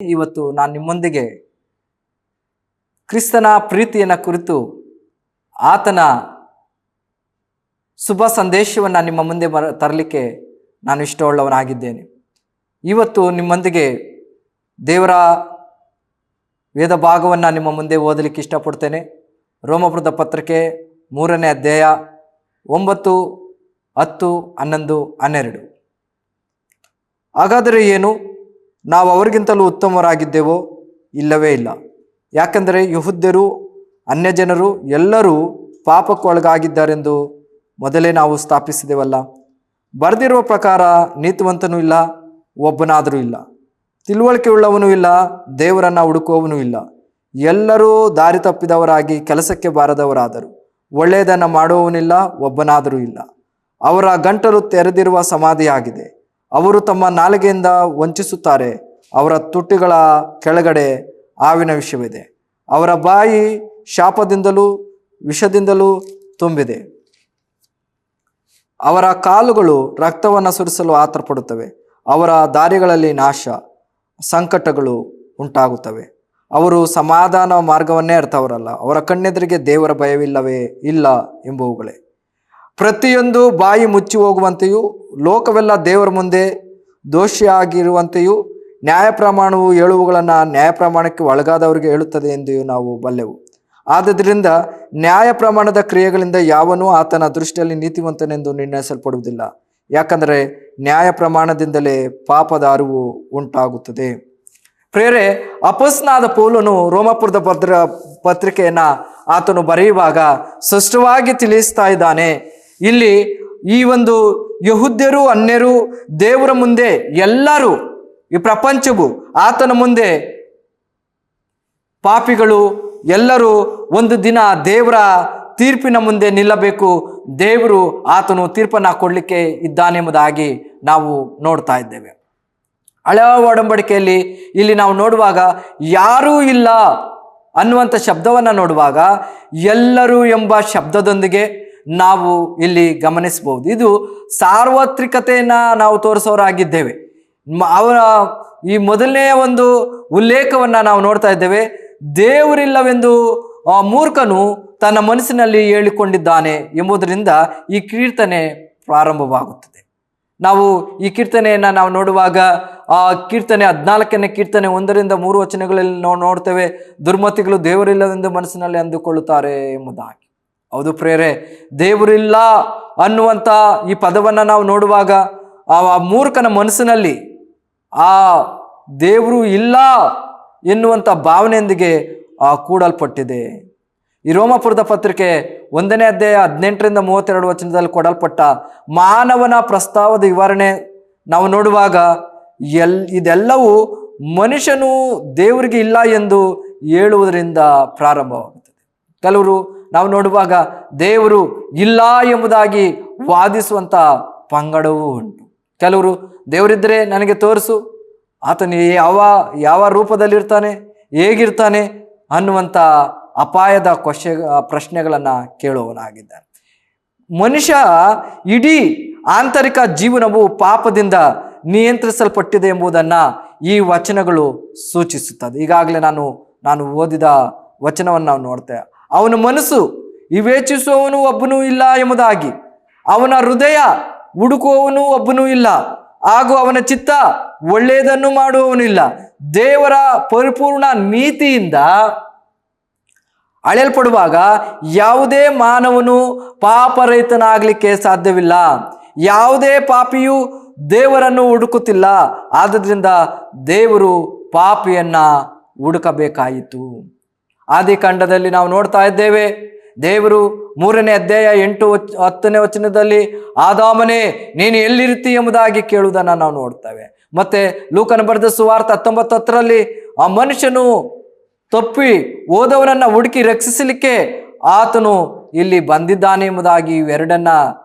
ಇವತ್ತು ನಾನು ನಿಮ್ಮೊಂದಿಗೆ ಕ್ರಿಸ್ತನ ಪ್ರೀತಿಯನ್ನು ಕುರಿತು ಆತನ ಶುಭ ಸಂದೇಶವನ್ನು ನಿಮ್ಮ ಮುಂದೆ ತರಲಿಕ್ಕೆ ನಾನು ಇಷ್ಟವುಳ್ಳವನಾಗಿದ್ದೇನೆ. ಇವತ್ತು ನಿಮ್ಮೊಂದಿಗೆ ದೇವರ ವೇದ ಭಾಗವನ್ನು ನಿಮ್ಮ ಮುಂದೆ ಓದಲಿಕ್ಕೆ ಇಷ್ಟಪಡ್ತೇನೆ. ರೋಮಪುರದ ಪತ್ರಿಕೆ 3ನೇ ಅಧ್ಯಾಯ 9, 10, 11, 12. ಹಾಗಾದರೆ ಏನು, ನಾವು ಅವರಿಗಿಂತಲೂ ಉತ್ತಮರಾಗಿದ್ದೇವೋ? ಇಲ್ಲವೇ ಇಲ್ಲ. ಯಾಕೆಂದರೆ ಯಹೂದ್ಯರು ಅನ್ಯಜನರು ಎಲ್ಲರೂ ಪಾಪಕ್ಕೊಳಗಾಗಿದ್ದಾರೆಂದು ಮೊದಲೇ ನಾವು ಸ್ಥಾಪಿಸಿದೆವಲ್ಲ. ಬರೆದಿರುವ ಪ್ರಕಾರ ನೀತಿವಂತನೂ ಇಲ್ಲ, ಒಬ್ಬನಾದರೂ ಇಲ್ಲ. ತಿಳುವಳಿಕೆಯುಳ್ಳವನೂ ಇಲ್ಲ, ದೇವರನ್ನು ಹುಡುಕುವವನೂ ಇಲ್ಲ. ಎಲ್ಲರೂ ದಾರಿ ತಪ್ಪಿದವರಾಗಿ ಕೆಲಸಕ್ಕೆ ಬಾರದವರಾದರು. ಒಳ್ಳೆಯದನ್ನು ಮಾಡುವವನಿಲ್ಲ, ಒಬ್ಬನಾದರೂ ಇಲ್ಲ. ಅವರ ಗಂಟಲು ತೆರೆದಿರುವ ಸಮಾಧಿಯಾಗಿದೆ. ಅವರು ತಮ್ಮ ನಾಲಿಗೆಯಿಂದ ವಂಚಿಸುತ್ತಾರೆ. ಅವರ ತುಟಿಗಳ ಕೆಳಗಡೆ ಹಾವಿನ ವಿಷವಿದೆ. ಅವರ ಬಾಯಿ ಶಾಪದಿಂದಲೂ ವಿಷದಿಂದಲೂ ತುಂಬಿದೆ. ಅವರ ಕಾಲುಗಳು ರಕ್ತವನ್ನು ಸುರಿಸಲು ಆತರಪಡುತ್ತವೆ. ಅವರ ದಾರಿಗಳಲ್ಲಿ ನಾಶ, ಸಂಕಟಗಳು ಉಂಟಾಗುತ್ತವೆ. ಅವರು ಸಮಾಧಾನ ಮಾರ್ಗವನ್ನೇ ಅರ್ಥವರಲ್ಲ. ಅವರ ಕಣ್ಣೆದುರಿಗೆ ದೇವರ ಭಯವಿಲ್ಲವೇ ಇಲ್ಲ ಎಂಬುವುಗಳೇ. ಪ್ರತಿಯೊಂದು ಬಾಯಿ ಮುಚ್ಚಿ ಹೋಗುವಂತೆಯೂ ಲೋಕವೆಲ್ಲ ದೇವರ ಮುಂದೆ ದೋಷಿಯಾಗಿರುವಂತೆಯೂ ನ್ಯಾಯಪ್ರಮಾಣವು ಹೇಳುವುಗಳನ್ನು ನ್ಯಾಯಪ್ರಮಾಣಕ್ಕೆ ಒಳಗಾದವರಿಗೆ ಹೇಳುತ್ತದೆ ಎಂದು ನಾವು ಬಲ್ಲೆವು. ಆದ್ದರಿಂದ ನ್ಯಾಯಪ್ರಮಾಣದ ಕ್ರಿಯೆಗಳಿಂದ ಯಾವನೂ ಆತನ ದೃಷ್ಟಿಯಲ್ಲಿ ನೀತಿವಂತನೆಂದು ನಿರ್ಣಯಿಸಲ್ಪಡುವುದಿಲ್ಲ. ಯಾಕಂದರೆ ನ್ಯಾಯಪ್ರಮಾಣದಿಂದಲೇ ಪಾಪದ ಅರಿವು ಉಂಟಾಗುತ್ತದೆ. ಪ್ರಿಯರೇ, ಅಪೊಸ್ತಲನಾದ ಪೌಲನು ರೋಮಪುರದ ಪತ್ರಿಕೆಯನ್ನು ಆತನು ಬರೆಯುವಾಗ ಸ್ಪಷ್ಟವಾಗಿ ತಿಳಿಸ್ತಾ ಇದ್ದಾನೆ. ಇಲ್ಲಿ ಈ ಒಂದು ಯಹೂದ್ಯರು ಅನ್ಯರು ದೇವರ ಮುಂದೆ ಎಲ್ಲರೂ, ಈ ಪ್ರಪಂಚವು ಆತನ ಮುಂದೆ ಪಾಪಿಗಳು ಎಲ್ಲರೂ ಒಂದು ದಿನ ದೇವರ ತೀರ್ಪಿನ ಮುಂದೆ ನಿಲ್ಲಬೇಕು. ದೇವರು ಆತನು ತೀರ್ಪನ್ನು ಕೊಡಲಿಕ್ಕೆ ಇದ್ದಾನೆಂಬುದಾಗಿ ನಾವು ನೋಡ್ತಾ ಇದ್ದೇವೆ. ಹಳೆಯ ಒಡಂಬಡಿಕೆಯಲ್ಲಿ ಇಲ್ಲಿ ನಾವು ನೋಡುವಾಗ ಯಾರೂ ಇಲ್ಲ ಅನ್ನುವಂಥ ಶಬ್ದವನ್ನು ನೋಡುವಾಗ ಎಲ್ಲರೂ ಎಂಬ ಶಬ್ದದೊಂದಿಗೆ ನಾವು ಇಲ್ಲಿ ಗಮನಿಸಬಹುದು. ಇದು ಸಾರ್ವತ್ರಿಕತೆಯನ್ನು ನಾವು ತೋರಿಸೋರಾಗಿದ್ದೇವೆ. ಅವರ ಈ ಮೊದಲನೇ ಒಂದು ಉಲ್ಲೇಖವನ್ನು ನಾವು ನೋಡ್ತಾ ಇದ್ದೇವೆ. ದೇವರಿಲ್ಲವೆಂದು ಮೂರ್ಖನು ತನ್ನ ಮನಸ್ಸಿನಲ್ಲಿ ಹೇಳಿಕೊಂಡಿದ್ದಾನೆ ಎಂಬುದರಿಂದ ಈ ಕೀರ್ತನೆ ಪ್ರಾರಂಭವಾಗುತ್ತದೆ. ನಾವು ಈ ಕೀರ್ತನೆಯನ್ನು ನಾವು ನೋಡುವಾಗ ಕೀರ್ತನೆ 14ನೇ ಕೀರ್ತನೆ 1-3 ವಚನಗಳಲ್ಲಿ ನಾವು ನೋಡ್ತೇವೆ. ದುರ್ಮತಿಗಳು ದೇವರಿಲ್ಲವೆಂದು ಮನಸ್ಸಿನಲ್ಲಿ ಅಂದುಕೊಳ್ಳುತ್ತಾರೆ ಎಂಬುದಾಗಿ. ಹೌದು ಪ್ರೇರೆ, ದೇವರಿಲ್ಲ ಅನ್ನುವಂಥ ಈ ಪದವನ್ನು ನಾವು ನೋಡುವಾಗ ಆ ಮೂರ್ಖನ ಮನಸ್ಸಿನಲ್ಲಿ ಆ ದೇವರು ಇಲ್ಲ ಎನ್ನುವಂಥ ಭಾವನೆಯೊಂದಿಗೆ ಕೂಡಲ್ಪಟ್ಟಿದೆ. ಈ ರೋಮಪುರದ ಪತ್ರಿಕೆ 1ನೇ ಅಧ್ಯಾಯ 18-32 ವಚನದಲ್ಲಿ ಕೊಡಲ್ಪಟ್ಟ ಮಾನವನ ಪ್ರಸ್ತಾವದ ವಿವರಣೆ ನಾವು ನೋಡುವಾಗ ಇದೆಲ್ಲವೂ ಮನುಷ್ಯನು ದೇವರಿಗೆ ಇಲ್ಲ ಎಂದು ಹೇಳುವುದರಿಂದ ಪ್ರಾರಂಭವಾಗುತ್ತದೆ. ಕೆಲವರು ನಾವು ನೋಡುವಾಗ ದೇವರು ಇಲ್ಲ ಎಂಬುದಾಗಿ ವಾದಿಸುವಂಥ ಪಂಗಡವೂ ಉಂಟು. ಕೆಲವರು ದೇವರಿದ್ದರೆ ನನಗೆ ತೋರಿಸು, ಆತನು ಯಾವ ರೂಪದಲ್ಲಿರ್ತಾನೆ, ಹೇಗಿರ್ತಾನೆ ಅನ್ನುವಂಥ ಅಪಾಯದ ಪ್ರಶ್ನೆಗಳನ್ನು ಕೇಳುವವನಾಗಿದ್ದಾನೆ. ಮನುಷ್ಯ ಇಡೀ ಆಂತರಿಕ ಜೀವನವು ಪಾಪದಿಂದ ನಿಯಂತ್ರಿಸಲ್ಪಟ್ಟಿದೆ ಎಂಬುದನ್ನು ಈ ವಚನಗಳು ಸೂಚಿಸುತ್ತದೆ. ಈಗಾಗಲೇ ನಾನು ಓದಿದ ವಚನವನ್ನು ನಾವು ನೋಡ್ತೇವೆ. ಅವನ ಮನಸ್ಸು ವಿವೇಚಿಸುವವನು ಒಬ್ಬನೂ ಇಲ್ಲ ಎಂಬುದಾಗಿ, ಅವನ ಹೃದಯ ಹುಡುಕುವವನು ಒಬ್ಬನೂ ಇಲ್ಲ, ಹಾಗೂ ಅವನ ಚಿತ್ತ ಒಳ್ಳೆಯದನ್ನು ಮಾಡುವವನಿಲ್ಲ. ದೇವರ ಪರಿಪೂರ್ಣ ನೀತಿಯಿಂದ ಅಳೆಯಲ್ಪಡುವಾಗ ಯಾವುದೇ ಮಾನವನು ಪಾಪರಹಿತನಾಗಲಿಕ್ಕೆ ಸಾಧ್ಯವಿಲ್ಲ. ಯಾವುದೇ ಪಾಪಿಯು ದೇವರನ್ನು ಹುಡುಕುತ್ತಿಲ್ಲ. ಆದ್ದರಿಂದ ದೇವರು ಪಾಪಿಯನ್ನ ಹುಡುಕಬೇಕಾಯಿತು. ಆದಿಕಾಂಡದಲ್ಲಿ ನಾವು ನೋಡ್ತಾ ಇದ್ದೇವೆ. ದೇವರು 3ನೇ ಅಧ್ಯಾಯ 8-10ನೇ ವಚನದಲ್ಲಿ ಆದಾಮನೇ ನೀನು ಎಲ್ಲಿರ್ತಿ ಎಂಬುದಾಗಿ ಕೇಳುವುದನ್ನು ನಾವು ನೋಡ್ತೇವೆ. ಮತ್ತೆ ಲೂಕನ ಬರೆದ ಸುವಾರ್ತೆ 19:10ರಲ್ಲಿ ಆ ಮನುಷ್ಯನು ತಪ್ಪಿ ಹೋದವನನ್ನ ಹುಡುಕಿ ರಕ್ಷಿಸಲಿಕ್ಕೆ ಆತನು ಇಲ್ಲಿ ಬಂದಿದ್ದಾನೆ ಎಂಬುದಾಗಿ ಇವೆರಡನ್ನ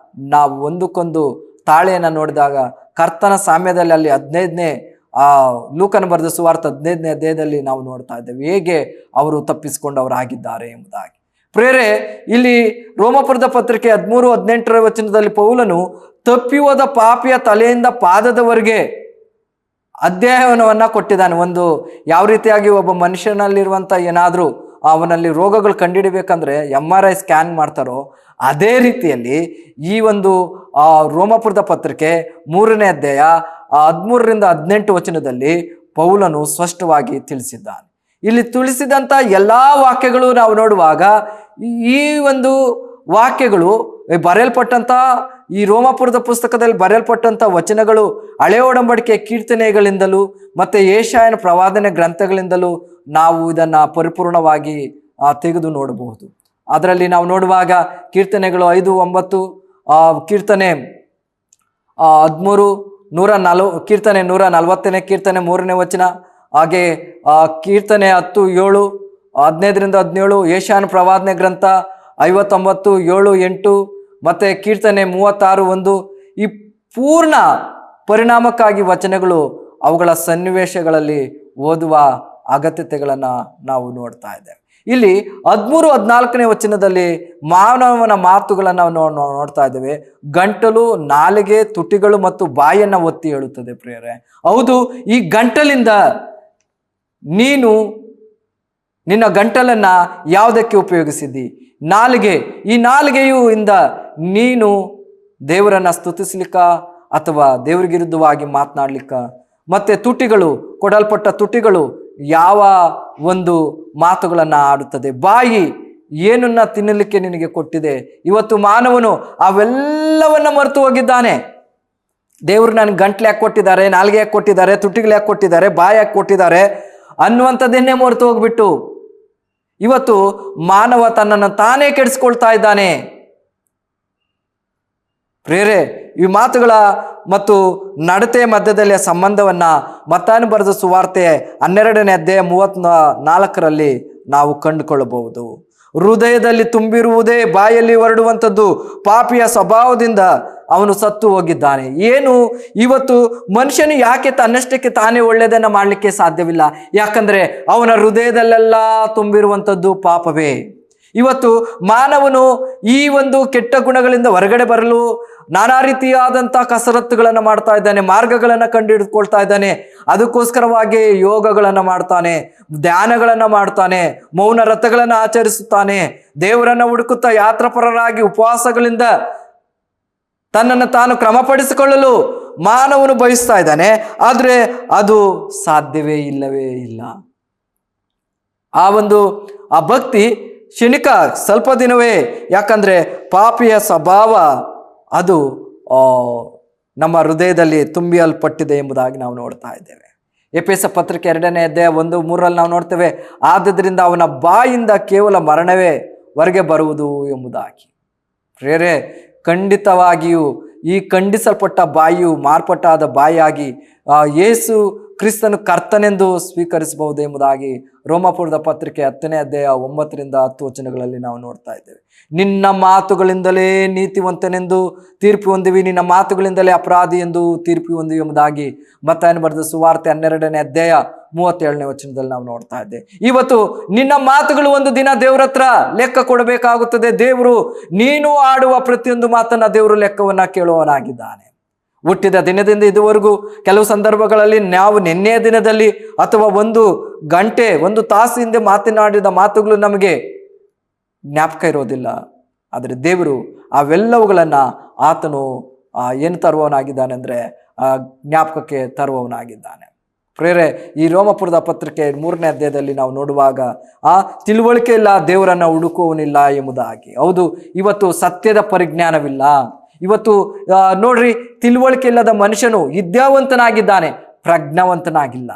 ನಾವು ಒಂದಕ್ಕೊಂದು ತಾಳೆಯನ್ನು ನೋಡಿದಾಗ ಕರ್ತನ ಸಾಮ್ಯದಲ್ಲಿ ಅಲ್ಲಿ 15ನೇ ಲೂಕನ ಬರೆದ ಸುವಾರ್ತೆ 15ನೇ ಅಧ್ಯಾಯದಲ್ಲಿ ನಾವು ನೋಡ್ತಾ ಇದ್ದೇವೆ ಹೇಗೆ ಅವರು ತಪ್ಪಿಸಿಕೊಂಡವರಾಗಿದ್ದಾರೆ ಎಂಬುದಾಗಿ. ಪ್ರೇರೆ, ಇಲ್ಲಿ ರೋಮಪುರದ ಪತ್ರಿಕೆ 13-18 ವಚನದಲ್ಲಿ ಪೌಲನು ತಪ್ಪಿ ಹೋದ ಪಾಪಿಯ ತಲೆಯಿಂದ ಪಾದದವರೆಗೆ ಅಧ್ಯಯನವನ್ನು ಕೊಟ್ಟಿದ್ದಾನೆ. ಒಂದು ಯಾವ ರೀತಿಯಾಗಿ ಒಬ್ಬ ಮನುಷ್ಯನಲ್ಲಿರುವಂಥ ಏನಾದರೂ ಅವನಲ್ಲಿ ರೋಗಗಳು ಕಂಡುಹಿಡಬೇಕಂದ್ರೆ MRI ಸ್ಕ್ಯಾನ್ ಮಾಡ್ತಾರೋ ಅದೇ ರೀತಿಯಲ್ಲಿ ಈ ಒಂದು ರೋಮಾಪುರದ ಪತ್ರಿಕೆ 3ನೇ ಅಧ್ಯಾಯ 13ರಿಂದ 18 ವಚನದಲ್ಲಿ ಪೌಲನು ಸ್ಪಷ್ಟವಾಗಿ ತಿಳಿಸಿದ್ದಾನೆ. ಇಲ್ಲಿ ತಿಳಿಸಿದಂಥ ಎಲ್ಲ ವಾಕ್ಯಗಳು ನಾವು ನೋಡುವಾಗ ಈ ಒಂದು ವಾಕ್ಯಗಳು ಬರೆಯಲ್ಪಟ್ಟಂಥ ಈ ರೋಮಾಪುರದ ಪುಸ್ತಕದಲ್ಲಿ ಬರೆಯಲ್ಪಟ್ಟಂಥ ವಚನಗಳು ಹಳೆಯ ಒಡಂಬಡಿಕೆಯ ಕೀರ್ತನೆಗಳಿಂದಲೂ ಮತ್ತು ಯೆಶಾಯನ ಪ್ರವಾದನೆ ಗ್ರಂಥಗಳಿಂದಲೂ ನಾವು ಇದನ್ನು ಪರಿಪೂರ್ಣವಾಗಿ ತೆಗೆದು ನೋಡಬಹುದು. ಅದರಲ್ಲಿ ನಾವು ನೋಡುವಾಗ ಕೀರ್ತನೆಗಳು 5:9, ಕೀರ್ತನೆ 13, ಕೀರ್ತನೆ 140ನೇ ಕೀರ್ತನೆ 3ನೇ ವಚನ, ಹಾಗೆ ಕೀರ್ತನೆ 10:7, 15ರಿಂದ 17, ಯೆಶಾಯನ ಪ್ರವಾದನೆ ಗ್ರಂಥ 59, 7, 8 ಮತ್ತು ಕೀರ್ತನೆ 36:1. ಈ ಪೂರ್ಣ ಪರಿಣಾಮಕ್ಕಾಗಿ ವಚನಗಳು ಅವುಗಳ ಸನ್ನಿವೇಶಗಳಲ್ಲಿ ಓದುವ ಅಗತ್ಯತೆಗಳನ್ನು ನಾವು ನೋಡ್ತಾ ಇದ್ದೇವೆ. ಇಲ್ಲಿ 13, 14ನೇ ವಚನದಲ್ಲಿ ಮಾನವನ ಮಾತುಗಳನ್ನು ನಾವು ನೋಡ್ತಾ ಇದ್ದೇವೆ. ಗಂಟಲು, ನಾಲಿಗೆ, ತುಟಿಗಳು ಮತ್ತು ಬಾಯನ್ನು ಒತ್ತಿ ಹೇಳುತ್ತದೆ ಪ್ರಿಯರೇ. ಹೌದು, ಈ ಗಂಟಲಿಂದ ನೀನು ನಿನ್ನ ಗಂಟಲನ್ನು ಯಾವುದಕ್ಕೆ ಉಪಯೋಗಿಸಿದ್ದಿ? ನಾಲಿಗೆ. ಈ ನಾಲಿಗೆಯು ಇಂದ ನೀನು ದೇವರನ್ನು ಸ್ತುತಿಸ್ಲಿಕ್ಕ ಅಥವಾ ದೇವರಿಗೆ ವಿರುದ್ಧವಾಗಿ ಮಾತನಾಡ್ಲಿಕ್ಕ, ಮತ್ತು ತುಟಿಗಳು, ಕೊಡಲ್ಪಟ್ಟ ತುಟಿಗಳು ಯಾವ ಒಂದು ಮಾತುಗಳನ್ನು ಆಡುತ್ತದೆ. ಬಾಯಿ ಏನನ್ನ ತಿನ್ನಲಿಕ್ಕೆ ನಿನಗೆ ಕೊಟ್ಟಿದೆ. ಇವತ್ತು ಮಾನವನು ಅವೆಲ್ಲವನ್ನ ಮರೆತು ಹೋಗಿದ್ದಾನೆ. ದೇವರು ನನಗೆ ಗಂಟ್ಲು ಯಾಕೆ ಕೊಟ್ಟಿದ್ದಾರೆ, ನಾಲ್ಗೆ ಯಾಕೆ ಕೊಟ್ಟಿದ್ದಾರೆ, ತುಟಿಗಳು ಯಾಕೆ ಕೊಟ್ಟಿದ್ದಾರೆ, ಬಾಯಿ ಯಾಕೆ ಕೊಟ್ಟಿದ್ದಾರೆ ಅನ್ನುವಂಥದ್ದನ್ನೇ ಮರೆತು ಹೋಗ್ಬಿಟ್ಟು ಇವತ್ತು ಮಾನವ ತನ್ನನ್ನು ತಾನೇ ಕೆಡಿಸ್ಕೊಳ್ತಾ ಇದ್ದಾನೆ. ಪ್ರೇರೆ, ಈ ಮಾತುಗಳ ಮತ್ತು ನಡತೆಯ ಮಧ್ಯದಲ್ಲಿ ಸಂಬಂಧವನ್ನು ಮತ್ತಾಯನು ಬರೆದ ಸುವಾರ್ತೆ 12ನೇ ಅಧ್ಯಾಯ 34ರಲ್ಲಿ ನಾವು ಕಂಡುಕೊಳ್ಳಬಹುದು. ಹೃದಯದಲ್ಲಿ ತುಂಬಿರುವುದೇ ಬಾಯಲ್ಲಿ ಹೊರಡುವಂಥದ್ದು. ಪಾಪಿಯ ಸ್ವಭಾವದಿಂದ ಅವನು ಸತ್ತು ಹೋಗಿದ್ದಾನೆ. ಏನು ಇವತ್ತು ಮನುಷ್ಯನು ಯಾಕೆ ತನ್ನಷ್ಟಕ್ಕೆ ತಾನೇ ಒಳ್ಳೆಯದನ್ನು ಮಾಡಲಿಕ್ಕೆ ಸಾಧ್ಯವಿಲ್ಲ? ಯಾಕಂದರೆ ಅವನ ಹೃದಯದಲ್ಲೆಲ್ಲ ತುಂಬಿರುವಂಥದ್ದು ಪಾಪವೇ. ಇವತ್ತು ಮಾನವನು ಈ ಒಂದು ಕೆಟ್ಟ ಗುಣಗಳಿಂದ ಹೊರಗಡೆ ಬರಲು ನಾನಾ ರೀತಿಯಾದಂಥ ಕಸರತ್ತುಗಳನ್ನು ಮಾಡ್ತಾ ಇದ್ದಾನೆ, ಮಾರ್ಗಗಳನ್ನು ಕಂಡುಹಿಡಿದುಕೊಳ್ತಾ ಇದ್ದಾನೆ. ಅದಕ್ಕೋಸ್ಕರವಾಗಿ ಯೋಗಗಳನ್ನು ಮಾಡ್ತಾನೆ, ಧ್ಯಾನಗಳನ್ನು ಮಾಡ್ತಾನೆ, ಮೌನ ವ್ರತಗಳನ್ನು ಆಚರಿಸುತ್ತಾನೆ, ದೇವರನ್ನು ಹುಡುಕುತ್ತಾ ಯಾತ್ರಪರರಾಗಿ ಉಪವಾಸಗಳಿಂದ ತನ್ನನ್ನು ತಾನು ಕ್ರಮಪಡಿಸಿಕೊಳ್ಳಲು ಮಾನವನು ಬಯಸ್ತಾ ಇದ್ದಾನೆ. ಆದರೆ ಅದು ಸಾಧ್ಯವೇ ಇಲ್ಲವೇ ಇಲ್ಲ. ಆ ಭಕ್ತಿ ಕ್ಷಣಿಕ, ಸ್ವಲ್ಪ ದಿನವೇ. ಯಾಕಂದರೆ ಪಾಪಿಯ ಸ್ವಭಾವ ಅದು ನಮ್ಮ ಹೃದಯದಲ್ಲಿ ತುಂಬಿಯಲ್ಪಟ್ಟಿದೆ ಎಂಬುದಾಗಿ ನಾವು ನೋಡ್ತಾ ಇದ್ದೇವೆ. ಎಫೆಸ ಪತ್ರಿಕೆ 2ನೇ ಅಧ್ಯಾಯ 1:3 ನಾವು ನೋಡ್ತೇವೆ, ಆದ್ದರಿಂದ ಅವನ ಬಾಯಿಂದ ಕೇವಲ ಮರಣವೇ ಹೊರಗೆ ಬರುವುದು ಎಂಬುದಾಗಿ. ಪ್ರೇರೆ, ಖಂಡಿತವಾಗಿಯೂ ಈ ಖಂಡಿಸಲ್ಪಟ್ಟ ಬಾಯಿಯು ಮಾರ್ಪಟ್ಟಾದ ಬಾಯಿಯಾಗಿ ಯೇಸು ಕ್ರಿಸ್ತನು ಕರ್ತನೆಂದು ಸ್ವೀಕರಿಸಬಹುದು ಎಂಬುದಾಗಿ ರೋಮಾಪುರದ ಪತ್ರಿಕೆ 10ನೇ ಅಧ್ಯಾಯ 9ರಿಂದ 10 ವಚನಗಳಲ್ಲಿ ನಾವು ನೋಡ್ತಾ ಇದ್ದೇವೆ. ನಿನ್ನ ಮಾತುಗಳಿಂದಲೇ ನೀತಿವಂತನೆಂದು ತೀರ್ಪು ಹೊಂದಿವಿ, ನಿನ್ನ ಮಾತುಗಳಿಂದಲೇ ಅಪರಾಧಿ ಎಂದು ತೀರ್ಪು ಹೊಂದಿವಿ ಎಂಬುದಾಗಿ ಮತ್ತಾಯನು ಬರೆದ ಸುವಾರ್ತೆ 12ನೇ ಅಧ್ಯಾಯ 37ನೇ ವಚನದಲ್ಲಿ ನಾವು ನೋಡ್ತಾ ಇದ್ದೇವೆ. ಇವತ್ತು ನಿನ್ನ ಮಾತುಗಳು ಒಂದು ದಿನ ದೇವರ ಹತ್ರ ಲೆಕ್ಕ ಕೊಡಬೇಕಾಗುತ್ತದೆ. ದೇವರು ನೀನು ಆಡುವ ಪ್ರತಿಯೊಂದು ಮಾತನ್ನ ದೇವರು ಲೆಕ್ಕವನ್ನ ಕೇಳುವವನಾಗಿದ್ದಾನೆ. ಹುಟ್ಟಿದ ದಿನದಿಂದ ಇದುವರೆಗೂ ಕೆಲವು ಸಂದರ್ಭಗಳಲ್ಲಿ ನಾವು ನಿನ್ನೆಯ ದಿನದಲ್ಲಿ ಅಥವಾ 1 ಗಂಟೆ 1 ತಾಸು ಹಿಂದೆ ಮಾತನಾಡಿದ ಮಾತುಗಳು ನಮಗೆ ಜ್ಞಾಪಕ ಇರೋದಿಲ್ಲ. ಆದರೆ ದೇವರು ಅವೆಲ್ಲವುಗಳನ್ನು ಆತನು ಏನು ತರುವವನಾಗಿದ್ದಾನೆ ಅಂದರೆ ಜ್ಞಾಪಕಕ್ಕೆ ತರುವವನಾಗಿದ್ದಾನೆ. ಪ್ರೇರೆ, ಈ ರೋಮಾಪುರದ ಪತ್ರಿಕೆ 3ನೇ ಅಧ್ಯಾಯದಲ್ಲಿ ನಾವು ನೋಡುವಾಗ ತಿಳುವಳಿಕೆ ಇಲ್ಲ, ದೇವರನ್ನು ಹುಡುಕುವವನಿಲ್ಲ ಎಂಬುದಾಗಿ. ಹೌದು, ಇವತ್ತು ಸತ್ಯದ ಪರಿಜ್ಞಾನವಿಲ್ಲ. ಇವತ್ತು ನೋಡ್ರಿ, ತಿಳುವಳಿಕೆ ಇಲ್ಲದ ಮನುಷ್ಯನು ವಿದ್ಯಾವಂತನಾಗಿದ್ದಾನೆ, ಪ್ರಜ್ಞಾವಂತನಾಗಿಲ್ಲ.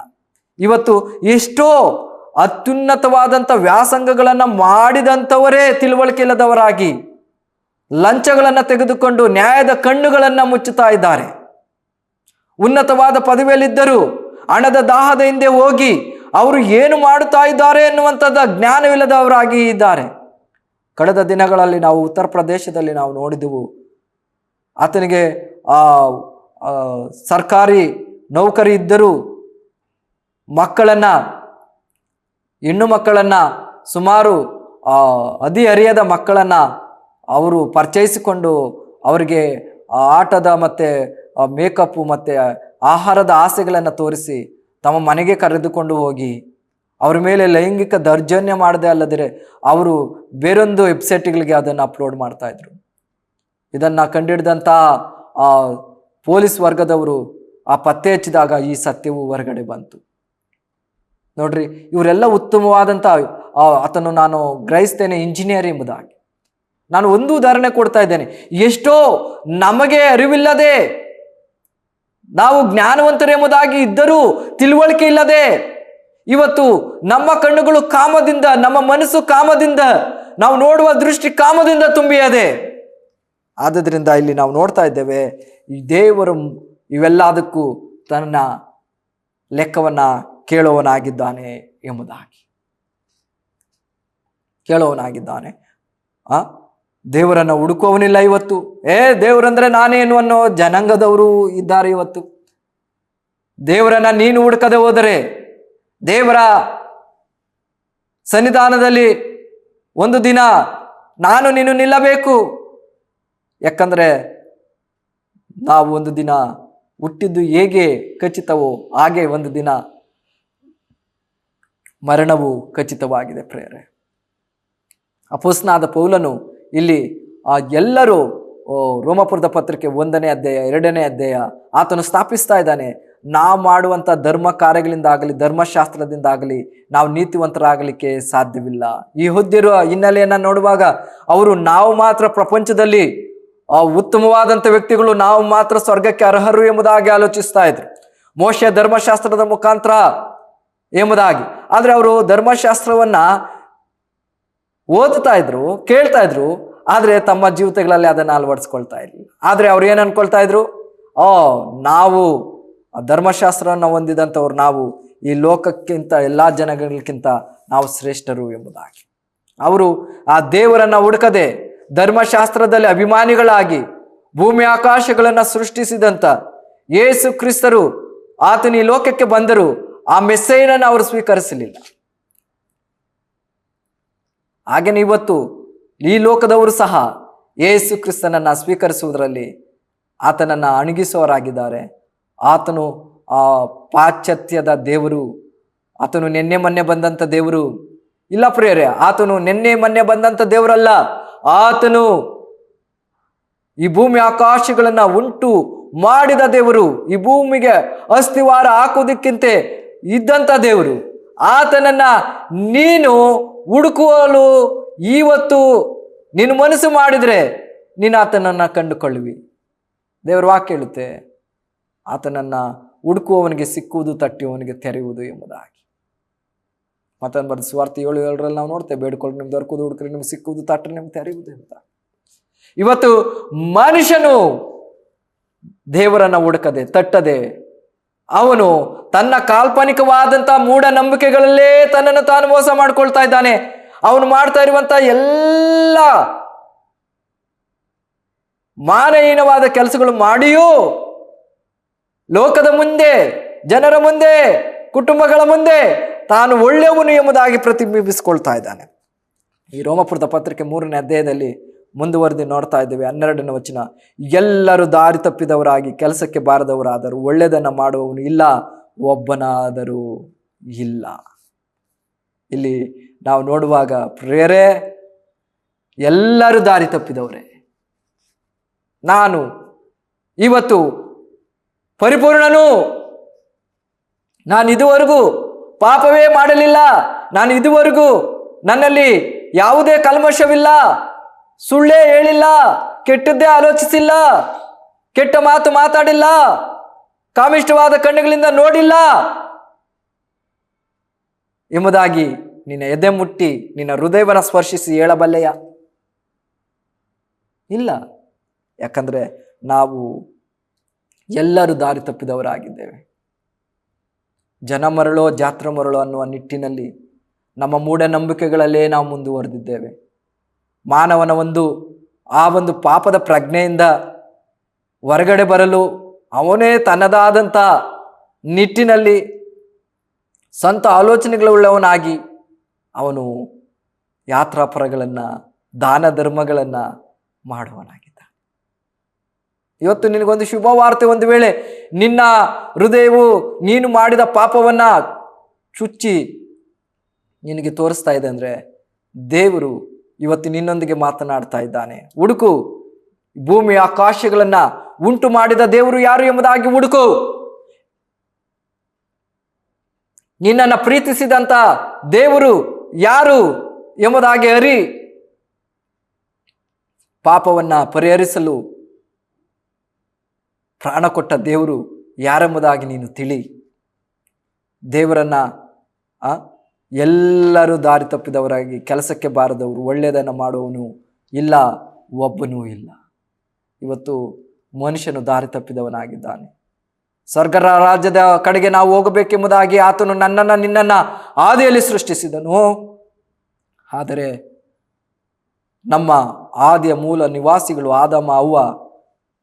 ಇವತ್ತು ಎಷ್ಟೋ ಅತ್ಯುನ್ನತವಾದಂಥ ವ್ಯಾಸಂಗಗಳನ್ನು ಮಾಡಿದಂಥವರೇ ತಿಳುವಳಿಕೆ ಇಲ್ಲದವರಾಗಿ ಲಂಚಗಳನ್ನು ತೆಗೆದುಕೊಂಡು ನ್ಯಾಯದ ಕಣ್ಣುಗಳನ್ನು ಮುಚ್ಚುತ್ತಾ ಇದ್ದಾರೆ. ಉನ್ನತವಾದ ಪದವಿಯಲ್ಲಿದ್ದರೂ ಹಣದ ದಾಹದ ಹಿಂದೆ ಹೋಗಿ ಅವರು ಏನು ಮಾಡುತ್ತಾ ಇದ್ದಾರೆ ಎನ್ನುವಂಥದ್ದು ಜ್ಞಾನವಿಲ್ಲದವರಾಗಿ ಇದ್ದಾರೆ. ಕಳೆದ ದಿನಗಳಲ್ಲಿ ನಾವು ಉತ್ತರ ಪ್ರದೇಶದಲ್ಲಿ ನಾವು ನೋಡಿದೆವು, ಆತನಿಗೆ ಸರ್ಕಾರಿ ನೌಕರಿ ಇದ್ದರೂ ಹೆಣ್ಣು ಮಕ್ಕಳನ್ನು ಸುಮಾರು ಹದಿಹರಿಯದ ಮಕ್ಕಳನ್ನು ಅವರು ಪರಿಚಯಿಸಿಕೊಂಡು ಅವರಿಗೆ ಆಟದ ಮತ್ತು ಮೇಕಪ್ಪು ಮತ್ತು ಆಹಾರದ ಆಸೆಗಳನ್ನು ತೋರಿಸಿ ತಮ್ಮ ಮನೆಗೆ ಕರೆದುಕೊಂಡು ಹೋಗಿ ಅವ್ರ ಮೇಲೆ ಲೈಂಗಿಕ ದೌರ್ಜನ್ಯ ಮಾಡದೆ ಅಲ್ಲದೆ ಅವರು ಬೇರೊಂದು ವೆಬ್ಸೈಟ್ಗಳಿಗೆ ಅದನ್ನು ಅಪ್ಲೋಡ್ ಮಾಡ್ತಾ ಇದ್ರು. ಇದನ್ನು ಕಂಡುಹಿಡಿದಂಥ ಆ ಪೊಲೀಸ್ ವರ್ಗದವರು ಆ ಪತ್ತೆ ಹಚ್ಚಿದಾಗ ಈ ಸತ್ಯವು ಹೊರಗಡೆ ಬಂತು. ನೋಡ್ರಿ, ಇವರೆಲ್ಲ ಉತ್ತಮವಾದಂಥ ಆತನು ನಾನು ಗ್ರಹಿಸ್ತೇನೆ ಇಂಜಿನಿಯರ್ ಎಂಬುದಾಗಿ. ನಾನು ಒಂದು ಉದಾಹರಣೆ ಕೊಡ್ತಾ ಇದ್ದೇನೆ. ಎಷ್ಟೋ ನಮಗೆ ಅರಿವಿಲ್ಲದೆ, ನಾವು ಜ್ಞಾನವಂತರೆಂಬುದಾಗಿ ಇದ್ದರೂ ತಿಳುವಳಿಕೆ ಇಲ್ಲದೆ ಇವತ್ತು ನಮ್ಮ ಕಣ್ಣುಗಳು ಕಾಮದಿಂದ, ನಮ್ಮ ಮನಸ್ಸು ಕಾಮದಿಂದ, ನಾವು ನೋಡುವ ದೃಷ್ಟಿ ಕಾಮದಿಂದ ತುಂಬಿಯದೆ. ಆದ್ದರಿಂದ ಇಲ್ಲಿ ನಾವು ನೋಡ್ತಾ ಇದ್ದೇವೆ, ಈ ದೇವರು ಇವೆಲ್ಲದಕ್ಕೂ ತನ್ನ ಲೆಕ್ಕವನ್ನ ಕೇಳುವವನಾಗಿದ್ದಾನೆ ಎಂಬುದಾಗಿ. ಕೇಳುವವನಾಗಿದ್ದಾನೆ. ದೇವರನ್ನು ಹುಡುಕುವವನಿಲ್ಲ ಇವತ್ತು. ದೇವರಂದ್ರೆ ನಾನೇನು ಅನ್ನೋ ಜನಾಂಗದವರು ಇದ್ದಾರೆ ಇವತ್ತು. ದೇವರನ್ನ ನೀನು ಹುಡುಕದೆ ಹೋದರೆ, ದೇವರ ಸನ್ನಿಧಾನದಲ್ಲಿ ಒಂದು ದಿನ ನಾನು ನೀನು ನಿಲ್ಲಬೇಕು. ಯಾಕಂದ್ರೆ ನಾವು ಒಂದು ದಿನ ಹುಟ್ಟಿದ್ದು ಹೇಗೆ ಖಚಿತವೋ ಹಾಗೆ ಒಂದು ದಿನ ಮರಣವು ಖಚಿತವಾಗಿದೆ ಪ್ರೇರೆ. ಅಪೊಸ್ತಲನಾದ ಪೌಲನು ಇಲ್ಲಿ ಎಲ್ಲರೂ ರೋಮಾಪುರದ ಪತ್ರಿಕೆ 1ನೇ ಅಧ್ಯಾಯ 2ನೇ ಅಧ್ಯಾಯ ಆತನು ಸ್ಥಾಪಿಸ್ತಾ ಇದ್ದಾನೆ. ನಾವು ಮಾಡುವಂಥ ಧರ್ಮ ಕಾರ್ಯಗಳಿಂದಾಗಲಿ ಧರ್ಮಶಾಸ್ತ್ರದಿಂದಾಗಲಿ ನಾವು ನೀತಿವಂತರಾಗಲಿಕ್ಕೆ ಸಾಧ್ಯವಿಲ್ಲ. ಈ ಹುದ್ದಿರುವ ಹಿನ್ನೆಲೆಯನ್ನು ನೋಡುವಾಗ ಅವರು ನಾವು ಮಾತ್ರ ಪ್ರಪಂಚದಲ್ಲಿ ಉತ್ತಮವಾದಂಥ ವ್ಯಕ್ತಿಗಳು, ನಾವು ಮಾತ್ರ ಸ್ವರ್ಗಕ್ಕೆ ಅರ್ಹರು ಎಂಬುದಾಗಿ ಆಲೋಚಿಸ್ತಾ ಇದ್ರು. ಮೋಶೆ ಧರ್ಮಶಾಸ್ತ್ರದ ಮುಖಾಂತರ ಎಂಬುದಾಗಿ. ಆದರೆ ಅವರು ಧರ್ಮಶಾಸ್ತ್ರವನ್ನ ಓದ್ತಾ ಇದ್ರು, ಕೇಳ್ತಾ ಇದ್ರು, ಆದರೆ ತಮ್ಮ ಜೀವಿತಗಳಲ್ಲಿ ಅದನ್ನು ಅಳವಡಿಸ್ಕೊಳ್ತಾ ಇರಲಿಲ್ಲ. ಆದರೆ ಅವ್ರು ಏನು ಅನ್ಕೊಳ್ತಾ ಇದ್ರು, ನಾವು ಧರ್ಮಶಾಸ್ತ್ರವನ್ನು ಹೊಂದಿದಂಥವ್ರು, ನಾವು ಈ ಲೋಕಕ್ಕಿಂತ ಎಲ್ಲ ಜನಗಳಿಗಿಂತ ನಾವು ಶ್ರೇಷ್ಠರು ಎಂಬುದಾಗಿ. ಅವರು ಆ ದೇವರನ್ನ ಹುಡುಕದೆ ಧರ್ಮಶಾಸ್ತ್ರದಲ್ಲಿ ಅಭಿಮಾನಿಗಳಾಗಿ ಭೂಮಿ ಆಕಾಶಗಳನ್ನು ಸೃಷ್ಟಿಸಿದಂಥ ಯೇಸು ಕ್ರಿಸ್ತರು ಆತನ ಈ ಲೋಕಕ್ಕೆ ಬಂದರು, ಆ ಮೆಸ್ಸೇಯನನ್ನು ಅವರು ಸ್ವೀಕರಿಸಲಿಲ್ಲ. ಹಾಗೆಯೇ ಇವತ್ತು ಈ ಲೋಕದವರು ಸಹ ಯೇಸು ಕ್ರಿಸ್ತನನ್ನು ಸ್ವೀಕರಿಸುವುದರಲ್ಲಿ ಆತನನ್ನು ಅಣಗಿಸುವವರಾಗಿದ್ದಾರೆ. ಆತನು ಆ ಪಾಶ್ಚಾತ್ಯದ ದೇವರು, ಆತನು ನಿನ್ನೆ ಮೊನ್ನೆ ಬಂದಂಥ ದೇವರು ಇಲ್ಲ ಪ್ರಿಯರೇ. ಆತನು ನಿನ್ನೆ ಮೊನ್ನೆ ಬಂದಂಥ ದೇವರಲ್ಲ. ಆತನು ಈ ಭೂಮಿ ಆಕಾಶಗಳನ್ನು ಉಂಟು ಮಾಡಿದ ದೇವರು, ಈ ಭೂಮಿಗೆ ಅಸ್ಥಿವಾರ ಹಾಕುವುದಕ್ಕಿಂತ ಇದ್ದಂಥ ದೇವರು. ಆತನನ್ನ ನೀನು ಹುಡುಕುವಲು ಇವತ್ತು ನೀನು ಮನಸ್ಸು ಮಾಡಿದರೆ ನೀನು ಆತನನ್ನು ಕಂಡುಕೊಳ್ಳುವಿ. ದೇವರ ವಾಕ್ಯ ಹೇಳುತ್ತೆ, ಆತನನ್ನು ಹುಡುಕುವವನಿಗೆ ಸಿಕ್ಕುವುದು, ತಟ್ಟುವವನಿಗೆ ತೆರೆಯುವುದು ಎಂಬುದಾಗಿ. ಮತ್ತೊಂದು ಬರೆದ ಸುವಾರ್ತೆ 7:7 ನಾವು ನೋಡ್ತೇವೆ, ಬೇಡ್ಕೊಳ್ಳಿ ನಿಮ್ಗೆ ದೊರಕುವುದು, ಹುಡುಕ್ರಿ ನಿಮ್ಗೆ ಸಿಕ್ಕುವುದು, ತಟ್ಟರೆ ನಿಮ್ಗೆ ತೆರೆಯುವುದು ಎಂಬ. ಇವತ್ತು ಮನುಷ್ಯನು ದೇವರನ್ನ ಹುಡುಕದೆ ತಟ್ಟದೆ ಅವನು ತನ್ನ ಕಾಲ್ಪನಿಕವಾದಂಥ ಮೂಢನಂಬಿಕೆಗಳಲ್ಲೇ ತನ್ನನ್ನು ತಾನು ಮೋಸ ಮಾಡ್ಕೊಳ್ತಾ ಇದ್ದಾನೆ. ಅವನು ಮಾಡ್ತಾ ಇರುವಂತ ಎಲ್ಲ ಮಾನಹೀನವಾದ ಕೆಲಸಗಳು ಮಾಡಿಯೂ ಲೋಕದ ಮುಂದೆ, ಜನರ ಮುಂದೆ, ಕುಟುಂಬಗಳ ಮುಂದೆ ತಾನು ಒಳ್ಳೆಯವನು ಎಂಬುದಾಗಿ ಪ್ರತಿಬಿಂಬಿಸಿಕೊಳ್ತಾ ಇದ್ದಾನೆ. ಈ ರೋಮಾಪುರದ ಪತ್ರಿಕೆ 3ನೇ ಅಧ್ಯಾಯದಲ್ಲಿ ಮುಂದುವರೆದು ನೋಡ್ತಾ ಇದ್ದೇವೆ. 12ನೇ ವಚನ, ಎಲ್ಲರೂ ದಾರಿ ತಪ್ಪಿದವರಾಗಿ ಕೆಲಸಕ್ಕೆ ಬಾರದವರಾದರು, ಒಳ್ಳೆಯದನ್ನು ಮಾಡುವವನು ಇಲ್ಲ, ಒಬ್ಬನಾದರೂ ಇಲ್ಲ. ಇಲ್ಲಿ ನಾವು ನೋಡುವಾಗ ಪ್ರೇರೆ ಎಲ್ಲರೂ ದಾರಿ ತಪ್ಪಿದವರೇ. ನಾನು ಇವತ್ತು ಪರಿಪೂರ್ಣನು, ನಾನು ಇದುವರೆಗೂ ಪಾಪವೇ ಮಾಡಲಿಲ್ಲ, ನಾನು ಇದುವರೆಗೂ ನನ್ನಲ್ಲಿ ಯಾವುದೇ ಕಲ್ಮಶವಿಲ್ಲ, ಸುಳ್ಳೇ ಹೇಳಿಲ್ಲ, ಕೆಟ್ಟದ್ದೇ ಆಲೋಚಿಸಿಲ್ಲ, ಕೆಟ್ಟ ಮಾತು ಮಾತಾಡಿಲ್ಲ, ಕಾಮಿಷ್ಟವಾದ ಕಣ್ಣುಗಳಿಂದ ನೋಡಿಲ್ಲ ಎಂಬುದಾಗಿ ನಿನ್ನ ಎದೆ ಮುಟ್ಟಿ ನಿನ್ನ ಹೃದಯವನ್ನು ಸ್ಪರ್ಶಿಸಿ ಹೇಳಬಲ್ಲೆಯ? ಇಲ್ಲ. ಯಾಕಂದ್ರೆ ನಾವು ಎಲ್ಲರೂ ದಾರಿ ತಪ್ಪಿದವರಾಗಿದ್ದೇವೆ. ಜನ ಮರಳೋ ಜಾತ್ರ ಮರಳೋ ಅನ್ನುವ ನಿಟ್ಟಿನಲ್ಲಿ ನಮ್ಮ ಮೂಢನಂಬಿಕೆಗಳಲ್ಲೇ ನಾವು ಮುಂದುವರೆದಿದ್ದೇವೆ. ಮಾನವನ ಆ ಒಂದು ಪಾಪದ ಪ್ರಜ್ಞೆಯಿಂದ ಹೊರಗಡೆ ಬರಲು ಅವನೇ ತನ್ನದಾದಂಥ ನಿಟ್ಟಿನಲ್ಲಿ ಸ್ವಂತ ಆಲೋಚನೆಗಳುಳ್ಳವನಾಗಿ ಅವನು ಯಾತ್ರಾಪರಗಳನ್ನು, ದಾನ ಧರ್ಮಗಳನ್ನು ಮಾಡುವನಾಗಿದ್ದ. ಇವತ್ತು ನಿನಗೊಂದು ಶುಭವಾರ್ತೆ, ಒಂದು ವೇಳೆ ನಿನ್ನ ಹೃದಯವು ನೀನು ಮಾಡಿದ ಪಾಪವನ್ನ ಚುಚ್ಚಿ ನಿನಗೆ ತೋರಿಸ್ತಾ ಇದೆ ಅಂದರೆ ದೇವರು ಇವತ್ತು ನಿನ್ನೊಂದಿಗೆ ಮಾತನಾಡ್ತಾ ಇದ್ದಾನೆ. ಹುಡುಕು, ಭೂಮಿ ಆಕಾಶಗಳನ್ನ ಉಂಟು ಮಾಡಿದ ದೇವರು ಯಾರು ಎಂಬುದಾಗಿ ಹುಡುಕು. ನಿನ್ನನ್ನು ಪ್ರೀತಿಸಿದಂತ ದೇವರು ಯಾರು ಎಂಬುದಾಗಿ ಅರಿ. ಪಾಪವನ್ನ ಪರಿಹರಿಸಲು ಪ್ರಾಣ ಕೊಟ್ಟ ದೇವರು ಯಾರೆಂಬುದಾಗಿ ನೀನು ತಿಳಿ. ದೇವರನ್ನ ಎಲ್ಲರೂ ದಾರಿ ತಪ್ಪಿದವರಾಗಿ, ಕೆಲಸಕ್ಕೆ ಬಾರದವರು, ಒಳ್ಳೆಯದನ್ನು ಮಾಡುವವನು ಇಲ್ಲ, ಒಬ್ಬನೂ ಇಲ್ಲ. ಇವತ್ತು ಮನುಷ್ಯನು ದಾರಿ ತಪ್ಪಿದವನಾಗಿದ್ದಾನೆ. ಸ್ವರ್ಗರ ರಾಜ್ಯದ ಕಡೆಗೆ ನಾವು ಹೋಗಬೇಕೆಂಬುದಾಗಿ ಆತನು ನನ್ನನ್ನು ನಿನ್ನನ್ನು ಆದಿಯಲ್ಲಿ ಸೃಷ್ಟಿಸಿದನು. ಆದರೆ ನಮ್ಮ ಆದಿಯ ಮೂಲ ನಿವಾಸಿಗಳು ಆದಾಮ ಅವ್ವ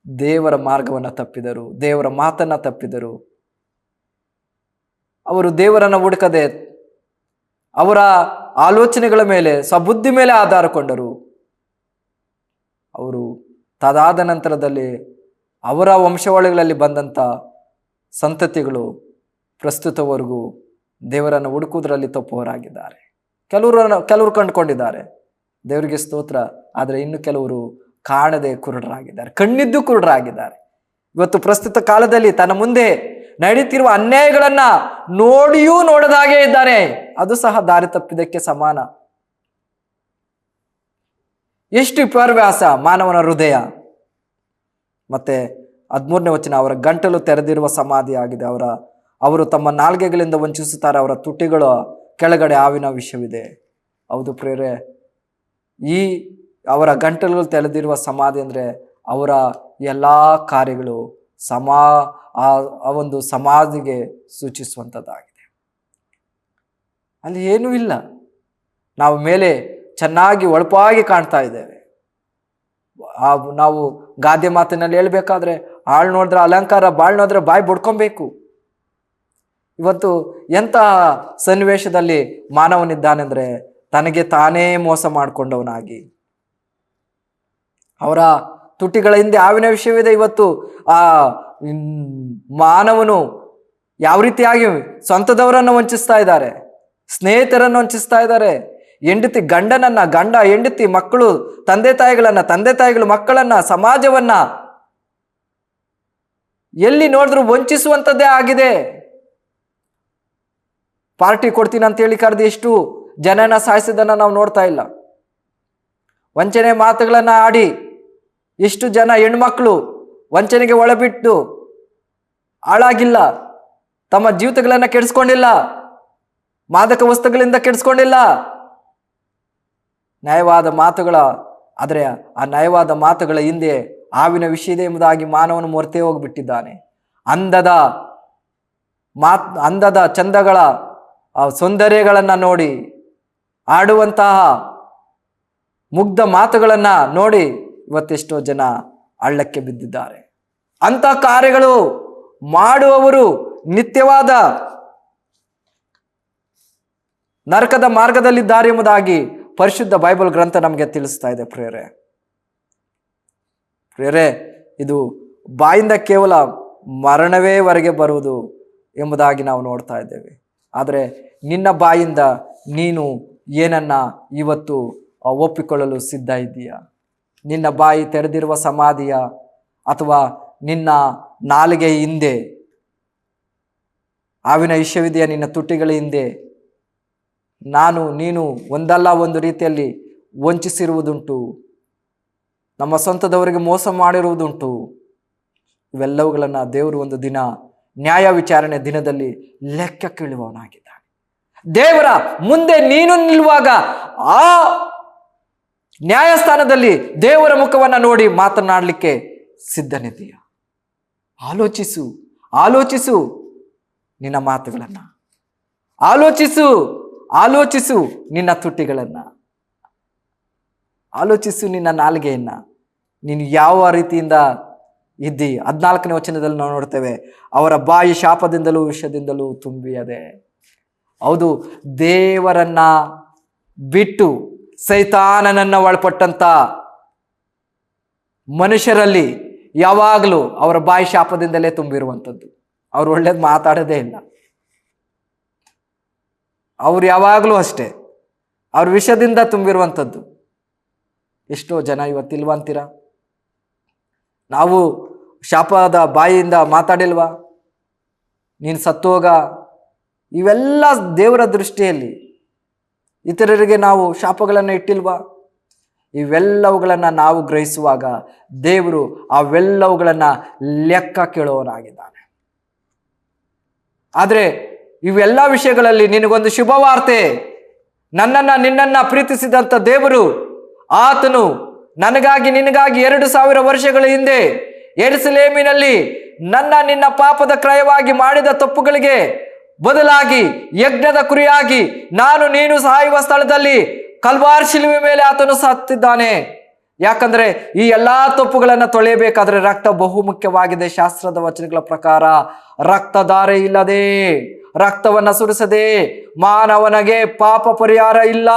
ದೇವರ ಮಾರ್ಗವನ್ನು ತಪ್ಪಿದರು, ದೇವರ ಮಾತನ್ನು ತಪ್ಪಿದರು. ಅವರು ದೇವರನ್ನು ಹುಡುಕದೆ ಅವರ ಆಲೋಚನೆಗಳ ಮೇಲೆ, ಸಬುದ್ಧಿ ಮೇಲೆ ಆಧಾರಕೊಂಡರು. ಅವರು ತದಾದ ನಂತರದಲ್ಲಿ ಅವರ ವಂಶಾವಳಿಗಳಲ್ಲಿ ಬಂದಂಥ ಸಂತತಿಗಳು ಪ್ರಸ್ತುತವರೆಗೂ ದೇವರನ್ನು ಹುಡುಕುವುದರಲ್ಲಿ ತಪ್ಪುವರಾಗಿದ್ದಾರೆ. ಕೆಲವರು ಕಂಡುಕೊಂಡಿದ್ದಾರೆ, ದೇವರಿಗೆ ಸ್ತೋತ್ರ. ಆದರೆ ಇನ್ನು ಕೆಲವರು ಕಾಣದೆ ಕುರುಡರಾಗಿದ್ದಾರೆ, ಕಣ್ಣಿದ್ದು ಕುರುಡರಾಗಿದ್ದಾರೆ. ಇವತ್ತು ಪ್ರಸ್ತುತ ಕಾಲದಲ್ಲಿ ತನ್ನ ಮುಂದೆ ನಡೀತಿರುವ ಅನ್ಯಾಯಗಳನ್ನ ನೋಡಿಯೂ ನೋಡದಾಗೆ ಇದ್ದಾನೆ. ಅದು ಸಹ ದಾರಿ ತಪ್ಪಿದಕ್ಕೆ ಸಮಾನ. ಎಷ್ಟು ವಿಪರ್ಯಾಸ ಮಾನವನ ಹೃದಯ. ಮತ್ತೆ 13ನೇ ವಚನ, ಅವರ ಗಂಟಲು ತೆರೆದಿರುವ ಸಮಾಧಿ ಆಗಿದೆ. ಅವರು ತಮ್ಮ ನಾಲ್ಗೆಗಳಿಂದ ವಂಚಿಸುತ್ತಾರೆ, ಅವರ ತುಟಿಗಳ ಕೆಳಗಡೆ ಹಾವಿನ ವಿಷವಿದೆ. ಹೌದು ಪ್ರೇರೆ, ಈ ಅವರ ಗಂಟಲುಗಳು ತೆರೆದಿರುವ ಸಮಾಧಿ ಅಂದರೆ ಅವರ ಎಲ್ಲ ಕಾರ್ಯಗಳು ಆ ಒಂದು ಸಮಾಧಿಗೆ ಸೂಚಿಸುವಂಥದ್ದಾಗಿದೆ. ಅಲ್ಲಿ ಏನೂ ಇಲ್ಲ. ನಾವು ಮೇಲೆ ಚೆನ್ನಾಗಿ ಒಳಪಾಗಿ ಕಾಣ್ತಾ ಇದ್ದೇವೆ. ನಾವು ಗಾದೆ ಮಾತಿನಲ್ಲಿ ಹೇಳ್ಬೇಕಾದ್ರೆ ಆಳ್ ನೋಡಿದ್ರೆ ಅಲಂಕಾರ, ಬಾಳ್ ನೋಡಿದ್ರೆ ಬಾಯಿ ಬಡ್ಕೊಬೇಕು. ಇವತ್ತು ಎಂತಹ ಸನ್ನಿವೇಶದಲ್ಲಿ ಮಾನವನಿದ್ದಾನೆಂದ್ರೆ ತನಗೆ ತಾನೇ ಮೋಸ ಮಾಡಿಕೊಂಡವನಾಗಿ, ಅವರ ತುಟಿಗಳ ಹಿಂದೆ ಹಾವಿನ ವಿಷಯವಿದೆ. ಇವತ್ತು ಆ ಮಾನವನು ಯಾವ ರೀತಿಯಾಗಿ ಸ್ವಂತದವರನ್ನು ವಂಚಿಸ್ತಾ ಇದ್ದಾರೆ, ಸ್ನೇಹಿತರನ್ನು ವಂಚಿಸ್ತಾ ಇದ್ದಾರೆ. ಹೆಂಡತಿ ಗಂಡನನ್ನ, ಗಂಡ ಹೆಂಡತಿ, ಮಕ್ಕಳು ತಂದೆ ತಾಯಿಗಳನ್ನ, ತಂದೆ ತಾಯಿಗಳು ಮಕ್ಕಳನ್ನ, ಸಮಾಜವನ್ನ ಎಲ್ಲಿ ನೋಡಿದ್ರು ವಂಚಿಸುವಂಥದ್ದೇ ಆಗಿದೆ. ಪಾರ್ಟಿ ಕೊಡ್ತೀನಿ ಅಂತೇಳಿ ಕರೆದು ಎಷ್ಟು ಜನನ ಸಾಯಿಸಿದನ್ನ ನಾವು ನೋಡ್ತಾ ಇಲ್ಲ. ವಂಚನೆ ಮಾತುಗಳನ್ನ ಆಡಿ ಎಷ್ಟು ಜನ ಹೆಣ್ಮಕ್ಳು ವಂಚನೆಗೆ ಒಳಬಿಟ್ಟು ಹಾಳಾಗಿಲ್ಲ, ತಮ್ಮ ಜೀವಿತಗಳನ್ನು ಕೆಡಿಸ್ಕೊಂಡಿಲ್ಲ, ಮಾದಕ ವಸ್ತುಗಳಿಂದ ಕೆಡಿಸ್ಕೊಂಡಿಲ್ಲ. ನ್ಯಾಯವಾದ ಮಾತುಗಳ, ಆದರೆ ಆ ನ್ಯಾಯವಾದ ಮಾತುಗಳ ಹಿಂದೆ ಹಾವಿನ ವಿಷಯ ಇದೆ ಎಂಬುದಾಗಿ ಮಾನವನು ಮೊರತೆ ಹೋಗ್ಬಿಟ್ಟಿದ್ದಾನೆ. ಅಂದದ ಚಂದಗಳ ಸೌಂದರ್ಯಗಳನ್ನು ನೋಡಿ, ಆಡುವಂತಹ ಮುಗ್ಧ ಮಾತುಗಳನ್ನ ನೋಡಿ ಇವತ್ತೆಷ್ಟೋ ಜನ ಹಳ್ಳಕ್ಕೆ ಬಿದ್ದಿದ್ದಾರೆ. ಅಂಥ ಕಾರ್ಯಗಳು ಮಾಡುವವರು ನಿತ್ಯವಾದ ನರಕದ ಮಾರ್ಗದಲ್ಲಿದ್ದಾರೆ ಎಂಬುದಾಗಿ ಪರಿಶುದ್ಧ ಬೈಬಲ್ ಗ್ರಂಥ ನಮಗೆ ತಿಳಿಸ್ತಾ ಇದೆ. ಪ್ರಿಯರೇ, ಇದು ಬಾಯಿಂದ ಕೇವಲ ಮರಣವೇ ಹೊರಗೆ ಬರುವುದು ಎಂಬುದಾಗಿ ನಾವು ನೋಡ್ತಾ ಇದ್ದೇವೆ. ಆದರೆ ನಿನ್ನ ಬಾಯಿಂದ ನೀನು ಏನನ್ನ ಇವತ್ತು ಒಪ್ಪಿಕೊಳ್ಳಲು ಸಿದ್ಧ ಇದ್ದೀಯಾ? ನಿನ್ನ ಬಾಯಿ ತೆರೆದಿರುವ ಸಮಾಧಿಯ, ಅಥವಾ ನಿನ್ನ ನಾಲಿಗೆ ಹಿಂದೆ ಹಾವಿನ ವಿಷವಿದೆಯಾ? ನಿನ್ನ ತುಟಿಗಳ ಹಿಂದೆ ನೀನು ಒಂದಲ್ಲ ಒಂದು ರೀತಿಯಲ್ಲಿ ವಂಚಿಸಿರುವುದುಂಟು, ನಮ್ಮ ಸ್ವಂತದವರಿಗೆ ಮೋಸ ಮಾಡಿರುವುದುಂಟು. ಇವೆಲ್ಲವುಗಳನ್ನು ದೇವರು ಒಂದು ದಿನ ನ್ಯಾಯ ವಿಚಾರಣೆ ದಿನದಲ್ಲಿ ಲೆಕ್ಕ ಕೇಳುವವನಾಗಿದ್ದಾನೆ. ದೇವರ ಮುಂದೆ ನೀನು ನಿಲ್ಲುವಾಗ ಆ ನ್ಯಾಯಸ್ಥಾನದಲ್ಲಿ ದೇವರ ಮುಖವನ್ನು ನೋಡಿ ಮಾತನಾಡಲಿಕ್ಕೆ ಸಿದ್ಧನಿದ್ದೀಯ? ಆಲೋಚಿಸು ನಿನ್ನ ಮಾತುಗಳನ್ನು, ಆಲೋಚಿಸು ನಿನ್ನ ತುಟಿಗಳನ್ನು, ಆಲೋಚಿಸು ನಿನ್ನ ನಾಲಿಗೆಯನ್ನ. ನೀನು ಯಾವ ರೀತಿಯಿಂದ ಇದ್ದಿ? 14ನೇ ವಚನದಲ್ಲಿ ನಾವು ನೋಡ್ತೇವೆ, ಅವರ ಬಾಯಿ ಶಾಪದಿಂದಲೂ ವಿಷದಿಂದಲೂ ತುಂಬಿಯದೆ. ಹೌದು, ದೇವರನ್ನ ಬಿಟ್ಟು ಸೈತಾನನನ್ನ ಒಳಪಟ್ಟಂತ ಮನುಷ್ಯರಲ್ಲಿ ಯಾವಾಗಲೂ ಅವರ ಬಾಯಿ ಶಾಪದಿಂದಲೇ ತುಂಬಿರುವಂಥದ್ದು. ಅವ್ರು ಒಳ್ಳೇದು ಮಾತಾಡೋದೇ ಇಲ್ಲ. ಅವ್ರು ಯಾವಾಗಲೂ ಅಷ್ಟೇ, ಅವ್ರ ವಿಷದಿಂದ ತುಂಬಿರುವಂಥದ್ದು. ಎಷ್ಟೋ ಜನ ಇವತ್ತಿಲ್ವಂತೀರ? ನಾವು ಶಾಪದ ಬಾಯಿಯಿಂದ ಮಾತಾಡಿಲ್ವಾ? ನೀನು ಸತ್ತೋಗ, ಇವೆಲ್ಲ ದೇವರ ದೃಷ್ಟಿಯಲ್ಲಿ ಇತರರಿಗೆ ನಾವು ಶಾಪಗಳನ್ನು ಇಟ್ಟಿಲ್ವಾ? ಇವೆಲ್ಲವುಗಳನ್ನು ನಾವು ಗ್ರಹಿಸುವಾಗ ದೇವರು ಅವೆಲ್ಲವುಗಳನ್ನು ಲೆಕ್ಕ ಕೇಳುವವನಾಗಿದ್ದಾನೆ. ಆದರೆ ಇವೆಲ್ಲ ವಿಷಯಗಳಲ್ಲಿ ನಿನಗೊಂದು ಶುಭವಾರ್ತೆ. ನಿನ್ನನ್ನು ಪ್ರೀತಿಸಿದಂಥ ದೇವರು, ಆತನು ನನಗಾಗಿ ನಿನಗಾಗಿ 2000 ವರ್ಷಗಳ ಹಿಂದೆ ಯೆರೂಸಲೇಮಿನಲ್ಲಿ ನಿನ್ನ ಪಾಪದ ಕ್ರಯವಾಗಿ ಮಾಡಿದ ತಪ್ಪುಗಳಿಗೆ ಬದಲಾಗಿ ಯಜ್ಞದ ಕುರಿಯಾಗಿ ನೀನು ಸಾಯುವ ಸ್ಥಳದಲ್ಲಿ ಕಲ್ವಾರಿ ಶಿಲುವೆ ಮೇಲೆ ಆತನು ಸತ್ತಿದ್ದಾನೆ. ಯಾಕಂದ್ರೆ ಈ ಎಲ್ಲಾ ತಪ್ಪುಗಳನ್ನು ತೊಳೆಯಬೇಕಾದ್ರೆ ರಕ್ತ ಬಹುಮುಖ್ಯವಾಗಿದೆ. ಶಾಸ್ತ್ರದ ವಚನಗಳ ಪ್ರಕಾರ ರಕ್ತಧಾರೆ ಇಲ್ಲದೆ, ರಕ್ತವನ್ನ ಸುರಿಸದೆ ಮಾನವನಿಗೆ ಪಾಪ ಪರಿಹಾರ ಇಲ್ಲ.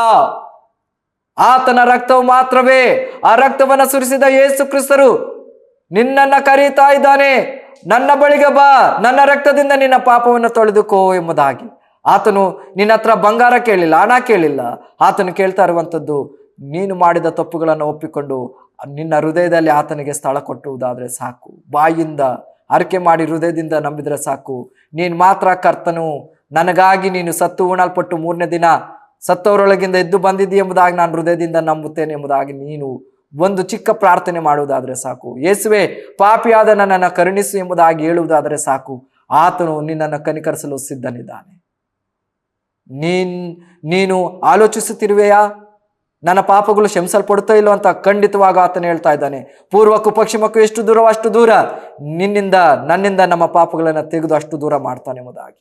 ಆತನ ರಕ್ತವು ಮಾತ್ರವೇ. ಆ ರಕ್ತವನ್ನ ಸುರಿಸಿದ ಯೇಸು ಕ್ರಿಸ್ತರು ನಿನ್ನನ್ನ ಕರೀತಾ ಇದ್ದಾನೆ, ನನ್ನ ಬಳಿಗೆ ಬಾ, ನನ್ನ ರಕ್ತದಿಂದ ನಿನ್ನ ಪಾಪವನ್ನು ತೊಳೆದುಕೋ ಎಂಬುದಾಗಿ. ಆತನು ನಿನ್ನ ಹತ್ರ ಬಂಗಾರ ಕೇಳಿಲ್ಲ, ಹಣ ಕೇಳಿಲ್ಲ. ಆತನು ಕೇಳ್ತಾ ಇರುವಂಥದ್ದು, ನೀನು ಮಾಡಿದ ತಪ್ಪುಗಳನ್ನು ಒಪ್ಪಿಕೊಂಡು ನಿನ್ನ ಹೃದಯದಲ್ಲಿ ಆತನಿಗೆ ಸ್ಥಳ ಕೊಟ್ಟುವುದಾದ್ರೆ ಸಾಕು. ಬಾಯಿಂದ ಅರಿಕೆ ಮಾಡಿ ಹೃದಯದಿಂದ ನಂಬಿದ್ರೆ ಸಾಕು. ನೀನು ಮಾತ್ರ ಕರ್ತನು, ನನಗಾಗಿ ನೀನು ಸತ್ತು ಉಣಲ್ಪಟ್ಟು 3ನೇ ದಿನ ಸತ್ತವರೊಳಗಿಂದ ಎದ್ದು ಬಂದಿದ್ದೀ ಎಂಬುದಾಗಿ ನಾನು ಹೃದಯದಿಂದ ನಂಬುತ್ತೇನೆ ಎಂಬುದಾಗಿ ನೀನು ಒಂದು ಚಿಕ್ಕ ಪ್ರಾರ್ಥನೆ ಮಾಡುವುದಾದ್ರೆ ಸಾಕು. ಯೇಸುವೆ, ಪಾಪಿಯಾದ ನನ್ನನ್ನು ಕರುಣಿಸು ಎಂಬುದಾಗಿ ಹೇಳುವುದಾದರೆ ಸಾಕು. ಆತನು ನಿನ್ನನ್ನು ಕನಿಕರಿಸಲು ಸಿದ್ಧನಿದ್ದಾನೆ. ನೀನು ಆಲೋಚಿಸುತ್ತಿರುವೆಯಾ, ನನ್ನ ಪಾಪಗಳು ಕ್ಷಮಿಸಲ್ಪಡುತ್ತಾ ಇಲ್ಲೋ ಅಂತ? ಖಂಡಿತವಾಗ ಆತನು ಹೇಳ್ತಾ ಇದ್ದಾನೆ, ಪೂರ್ವಕ್ಕೂ ಪಶ್ಚಿಮಕ್ಕೂ ಎಷ್ಟು ದೂರವೋ ಅಷ್ಟು ದೂರ ನನ್ನಿಂದ ನಮ್ಮ ಪಾಪಗಳನ್ನು ತೆಗೆದು ಅಷ್ಟು ದೂರ ಮಾಡ್ತಾನೆ ಎಂಬುದಾಗಿ.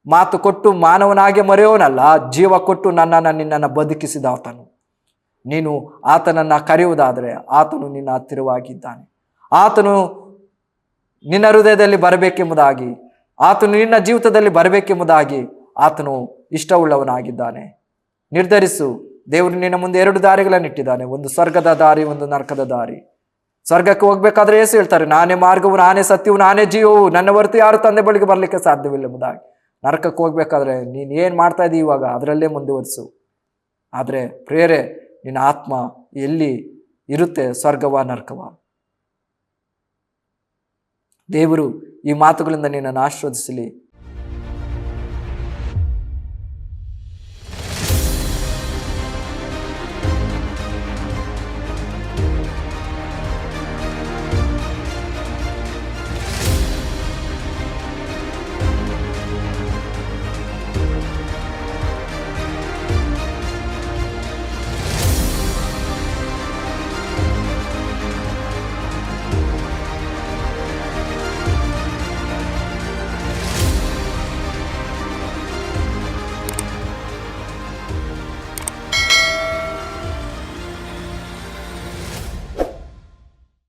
ಮಾತು ಕೊಟ್ಟು ಮಾನವನಾಗೆ ಮರೆಯೋನಲ್ಲ, ಜೀವ ಕೊಟ್ಟು ನಿನ್ನನ್ನು ಬದುಕಿಸಿದ ಆತನು. ನೀನು ಆತನನ್ನು ಕರೆಯುವುದಾದರೆ ಆತನು ನಿನ್ನ ಹತ್ತಿರವಾಗಿದ್ದಾನೆ. ಆತನು ನಿನ್ನ ಹೃದಯದಲ್ಲಿ ಬರಬೇಕೆಂಬುದಾಗಿ, ಆತನು ನಿನ್ನ ಜೀವಿತದಲ್ಲಿ ಬರಬೇಕೆಂಬುದಾಗಿ ಆತನು ಇಷ್ಟವುಳ್ಳವನಾಗಿದ್ದಾನೆ. ನಿರ್ಧರಿಸು. ದೇವರು ನಿನ್ನ ಮುಂದೆ 2 ದಾರಿಗಳನ್ನು ಇಟ್ಟಿದ್ದಾನೆ, ಒಂದು ಸ್ವರ್ಗದ ದಾರಿ, ಒಂದು ನರಕದ ದಾರಿ. ಸ್ವರ್ಗಕ್ಕೆ ಹೋಗ್ಬೇಕಾದ್ರೆ ಯೇಸು ಹೇಳ್ತಾರೆ, ನಾನೇ ಮಾರ್ಗವು, ನಾನೇ ಸತ್ಯವು, ನಾನೇ ಜೀವವು, ನನ್ನ ಹೊರತು ಯಾರು ತಂದೆ ಬಳಿಗೆ ಬರಲಿಕ್ಕೆ ಸಾಧ್ಯವಿಲ್ಲ ಎಂಬುದಾಗಿ. ನರಕಕ್ಕೆ ಹೋಗ್ಬೇಕಾದ್ರೆ ನೀನು ಏನು ಮಾಡ್ತಾ ಇದ್ದೀ ಇವಾಗ ಅದರಲ್ಲೇ ಮುಂದುವರಿಸು. ಆದರೆ ಪ್ರೇರೆ, ನಿನ್ನ ಆತ್ಮ ಎಲ್ಲಿ ಇರುತ್ತೆ, ಸ್ವರ್ಗವ ನರಕವ? ದೇವರು ಈ ಮಾತುಗಳಿಂದ ನಿನ್ನನ್ನು ಆಶೀರ್ವದಿಸಲಿ.